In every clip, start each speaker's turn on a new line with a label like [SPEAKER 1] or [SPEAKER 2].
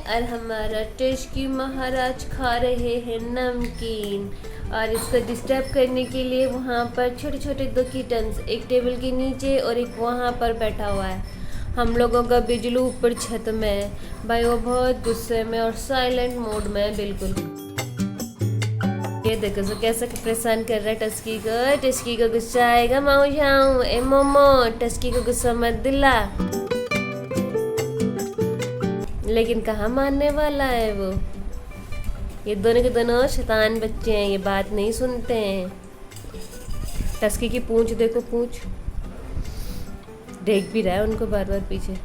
[SPEAKER 1] और हमारा टस्की महाराज खा रहे हैं नमकीन। और इसको डिस्टर्ब करने के लिए वहाँ पर छोटे छोटे 2 किटन्स, एक टेबल के नीचे और एक वहाँ पर बैठा हुआ है। हम लोगों का बिजलू ऊपर छत में है भाई, वो बहुत गुस्से में और साइलेंट मोड में है बिल्कुल। ये देखो सो कैसे परेशान कर रहा है टस्की को। टस्की को गुस्सा आएगा, माऊ जाऊं ए मोमो, टस्की को गुस्सा मत दिला। लेकिन कहाँ मानने वाला है वो। ये दोनों के दोनों शैतान बच्चे हैं, ये बात नहीं सुनते हैं। टस्की की पूंछ देखो, पूंछ देख भी रहा है उनको बार बार पीछे।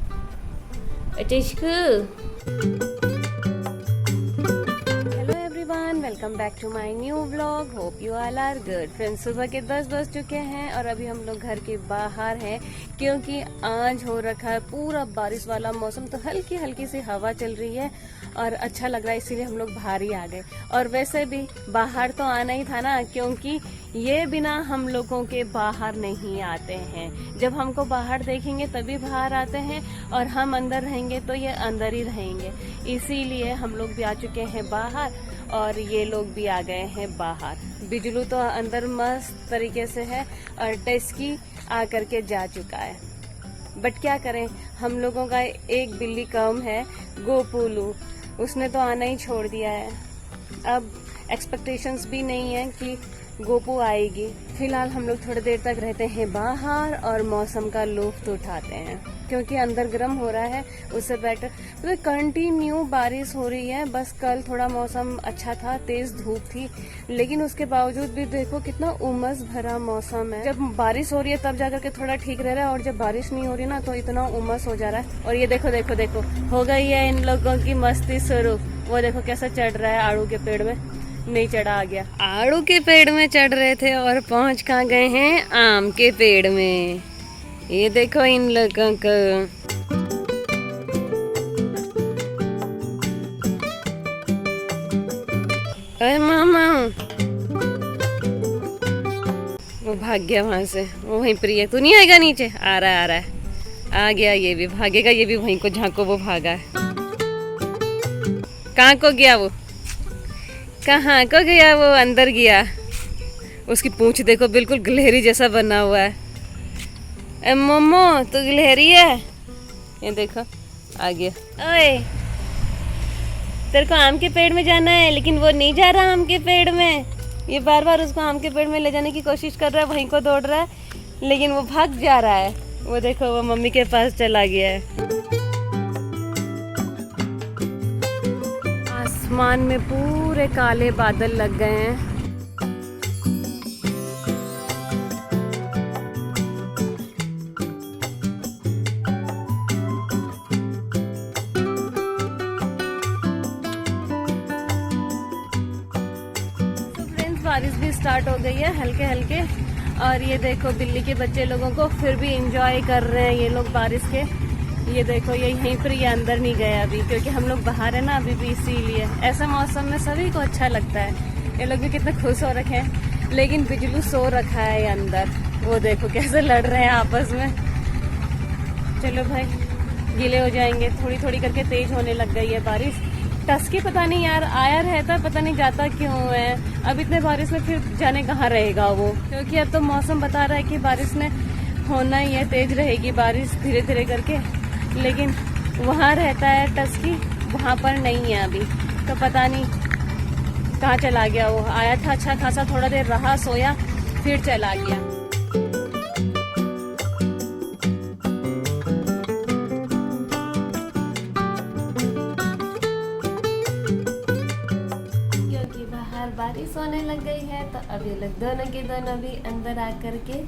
[SPEAKER 1] Welcome back to my new vlog. Hope you all are good. Friends, सुबह के 10 बज चुके हैं और अभी हम लोग घर के बाहर हैं क्योंकि आज हो रखा है पूरा बारिश वाला मौसम। तो हल्की हल्की सी हवा चल रही है और अच्छा लग रहा है, इसीलिए हम लोग बाहर ही आ गए। और वैसे भी बाहर तो आना ही था ना, क्योंकि ये बिना हम लोगों के बाहर नहीं आते हैं। जब हमको बाहर देखेंगे तभी बाहर आते हैं और हम अंदर रहेंगे तो ये अंदर ही रहेंगे। इसीलिए हम लोग भी आ चुके हैं बाहर और ये लोग भी आ गए हैं बाहर। बिजलू तो अंदर मस्त तरीके से है और टस्की आ करके जा चुका है। बट क्या करें, हम लोगों का एक बिल्ली कम है, गोपुलू, उसने तो आना ही छोड़ दिया है। अब एक्सपेक्टेशंस भी नहीं है कि गोपू आएगी। फिलहाल हम लोग थोड़ी देर तक रहते हैं बाहर और मौसम का लुत्फ उठाते हैं, क्योंकि अंदर गर्म हो रहा है, उससे बेटर। तो कंटिन्यू बारिश हो रही है। बस कल थोड़ा मौसम अच्छा था, तेज धूप थी, लेकिन उसके बावजूद भी देखो कितना उमस भरा मौसम है। जब बारिश हो रही है तब जाकर के थोड़ा ठीक रह रहा है, और जब बारिश नहीं हो रही ना तो इतना उमस हो जा रहा है। और ये देखो देखो देखो, हो गई है इन लोगों की मस्ती शुरू। वो देखो कैसा चढ़ रहा है आड़ू के पेड़ में। नहीं चढ़ा, आ गया। आड़ू के पेड़ में चढ़ रहे थे और पहुंच कहाँ गए हैं, आम के पेड़ में। ये देखो इन लोगों को। अरे मामा, वो भाग गया वहां से, वो वहीं पर है। तू नहीं आएगा नीचे? आ रहा है, आ रहा है, आ गया। ये भी भागेगा, ये भी वहीं को जहाँ को वो भागा है। कहाँ को गया वो? कहाँ को गया वो? अंदर गया। उसकी पूंछ देखो, बिल्कुल गिलहरी जैसा बना हुआ है। ए मोमो, तू गिलहरी है? ये देखो आ गया। ओए, तेरे को आम के पेड़ में जाना है, लेकिन वो नहीं जा रहा आम के पेड़ में। ये बार बार उसको आम के पेड़ में ले जाने की कोशिश कर रहा है, वहीं को दौड़ रहा है, लेकिन वो भाग जा रहा है। वो देखो, वो मम्मी के पास चला गया है। आसमान में पूरे काले बादल लग गए हैं। बारिश भी स्टार्ट हो गई है हल्के हल्के। और ये देखो बिल्ली के बच्चे लोगों को फिर भी एंजॉय कर रहे हैं ये लोग बारिश के। ये देखो, ये यहीं पर, ये अंदर नहीं गया अभी, क्योंकि हम लोग बाहर है ना अभी भी, इसीलिए। ऐसा मौसम में सभी को अच्छा लगता है। ये लोग भी कितने खुश हो रखे हैं, लेकिन बिजलू सो रखा है ये अंदर। वो देखो कैसे लड़ रहे हैं आपस में। चलो भाई, गीले हो जाएंगे। थोड़ी थोड़ी करके तेज होने लग गई है बारिश। टस्की पता नहीं यार, आया रहता पता नहीं जाता क्यों है। अब इतने बारिश में फिर जाने कहाँ रहेगा वो, क्योंकि अब तो मौसम बता रहा है कि बारिश ने होना ही है, तेज रहेगी बारिश धीरे धीरे करके। लेकिन वहाँ रहता है टस्की, वहाँ पर नहीं है अभी, तो पता नहीं कहाँ चला गया वो। आया था अच्छा खासा, थोड़ा देर रहा, सोया, फिर चला गया। बारिश होने लग गई है तो अभी लोग दोनों के दोनों भी अंदर आकर के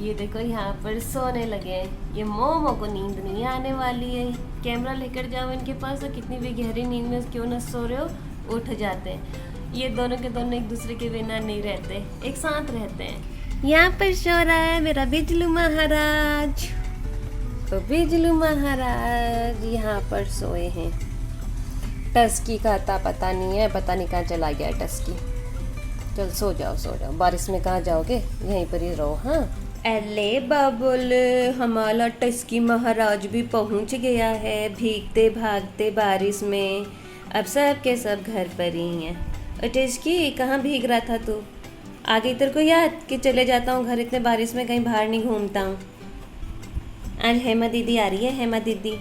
[SPEAKER 1] ये देखो यहाँ पर सोने लगे हैं। ये मोमो को नींद नहीं आने वाली है। कैमरा लेकर जाओ इनके पास, तो कितनी भी गहरी नींद में क्यों न सो रहे हो, उठ जाते हैं। ये दोनों के दोनों एक दूसरे के बिना नहीं रहते, एक साथ रहते हैं। यहाँ पर सो रहा है मेरा बिजलू महाराज। तो बिजलू महाराज यहाँ पर सोए हैं। टस्की का अता पता नहीं है, पता नहीं कहाँ चला गया टस्की। चल सो जाओ सो जाओ, बारिश में कहाँ जाओगे, यहीं पर ही रहो। हाँ, अले बाबुल, हमारा टस्की महाराज भी पहुंच गया है भीगते भागते बारिश में। अब सब के सब घर पर ही हैं। और टस्की, कहाँ भीग रहा था तू? आगे तेरे को याद कि चले जाता हूँ घर, इतने बारिश में कहीं बाहर नहीं घूमता हूँ। आज हेमा दीदी आ रही है। हेमा दीदी,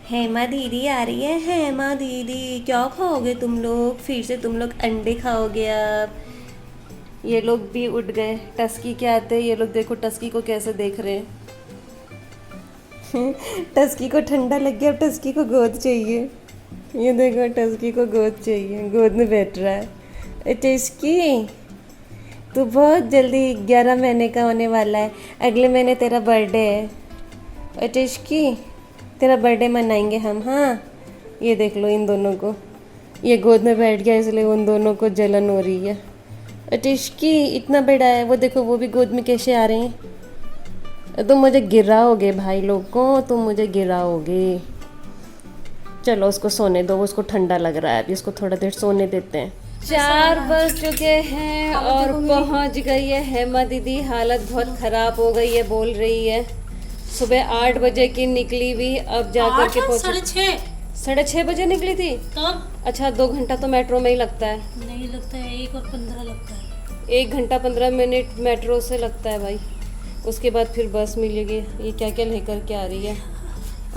[SPEAKER 1] हेमा दीदी आ रही है। हेमा दीदी, क्या खाओगे तुम लोग? फिर से तुम लोग अंडे खाओगे अब। ये लोग भी उठ गए। टस्की के आते ये लोग देखो टस्की को कैसे देख रहे हैं। टस्की को ठंडा लग गया, अब टस्की को गोद चाहिए। ये देखो टस्की को गोद चाहिए, गोद में बैठ रहा है। टस्की, तू बहुत जल्दी 11 महीने का होने वाला है। अगले महीने तेरा बर्थडे है। और टस्की, तेरा बर्थडे मनाएंगे हम। हाँ, ये देख लो इन दोनों को, ये गोद में बैठ गया इसलिए उन दोनों को जलन हो रही है। टस्की इतना बड़ा है, वो देखो वो भी गोद में कैसे आ रहे हैं। तुम मुझे गिराओगे भाई लोग को, तुम मुझे गिराओगे। चलो उसको सोने दो, उसको ठंडा लग रहा है, अभी उसको थोड़ा देर सोने देते हैं। 4 बज चुके हैं और पहुंच गई है हेमा दीदी। हालत बहुत खराब हो गई है, बोल रही है सुबह 8 बजे की निकली हुई, अब जाकर के पहुंची 6:30 बजे निकली थी।
[SPEAKER 2] तब
[SPEAKER 1] अच्छा, 2 घंटा तो मेट्रो में ही लगता है।
[SPEAKER 2] नहीं लगता है, 1:15 लगता है।
[SPEAKER 1] 1 घंटा 15 मिनट मेट्रो से लगता है भाई। उसके बाद फिर बस मिलेगी। ये क्या क्या लेकर के आ रही है।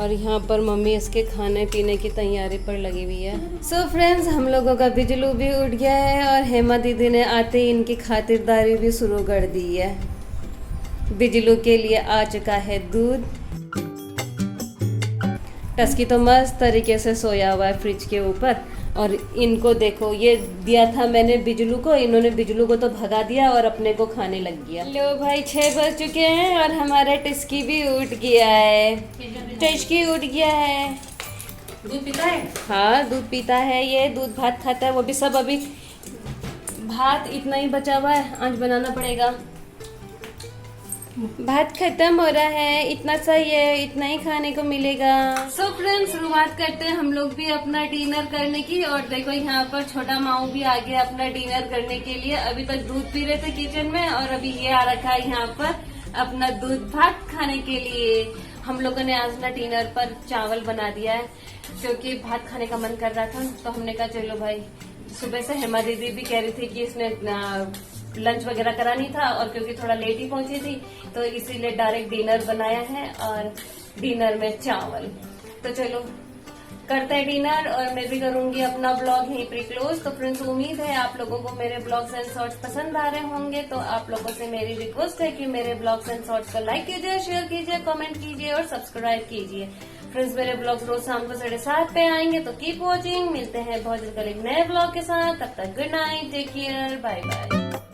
[SPEAKER 1] और यहाँ पर मम्मी इसके खाने पीने की तैयारी पर लगी हुई है। सो फ्रेंड्स, हम लोगों का बिजलू भी उठ गया है और हेमा दीदी ने आते ही इनकी खातिरदारी भी शुरू कर दी है। बिजलू के लिए आ चुका है दूध। टस्की तो मस्त तरीके से सोया हुआ है फ्रिज के ऊपर। और इनको देखो, ये दिया था मैंने बिजलू को, इन्होंने बिजलू को तो भगा दिया और अपने को खाने लग गया। लो भाई, 6 बज चुके हैं और हमारा टस्की भी उठ गया है। टस्की उठ गया है।
[SPEAKER 2] दूध पीता है?
[SPEAKER 1] हाँ, दूध पीता है, ये दूध भात खाता है। वो भी सब अभी भात इतना ही बचा हुआ है, आज बनाना पड़ेगा। भात खत्म हो रहा है, इतना सही है, इतना ही खाने को मिलेगा। सो फ्रेंड्स, शुरुआत करते हैं हम लोग भी अपना डिनर करने की। और देखो यहाँ पर छोटा माऊ भी आ गया अपना डिनर करने के लिए। अभी तक दूध पी रहे थे किचन में और अभी ये आ रखा है यहाँ पर अपना दूध भात खाने के लिए। हम लोगों ने आज ना डिनर पर चावल बना दिया है क्योंकि भात खाने का मन कर रहा था। तो हमने कहा चलो भाई, सुबह से हेमा दीदी भी कह रही थी कि इसने लंच वगैरह करानी था और क्योंकि थोड़ा लेट ही पहुंची थी तो इसीलिए डायरेक्ट डिनर बनाया है। और डिनर में चावल। तो चलो करते हैं डिनर और मैं भी करूंगी अपना ब्लॉग यहीं पर क्लोज। तो फ्रेंड्स, उम्मीद है आप लोगों को मेरे ब्लॉग्स एंड शॉर्ट्स पसंद आ रहे होंगे। तो आप लोगों से मेरी रिक्वेस्ट है कि मेरे ब्लॉग्स एंड शॉर्ट्स को लाइक कीजिए, शेयर कीजिए, कमेंट कीजिए और सब्सक्राइब कीजिए। फ्रेंड्स, मेरे ब्लॉग्स रोज शाम को 7:30 पे आएंगे, तो कीप वॉचिंग। मिलते हैं बहुत जल्द एक नए ब्लॉग के साथ। तब तक good night, take care, bye bye.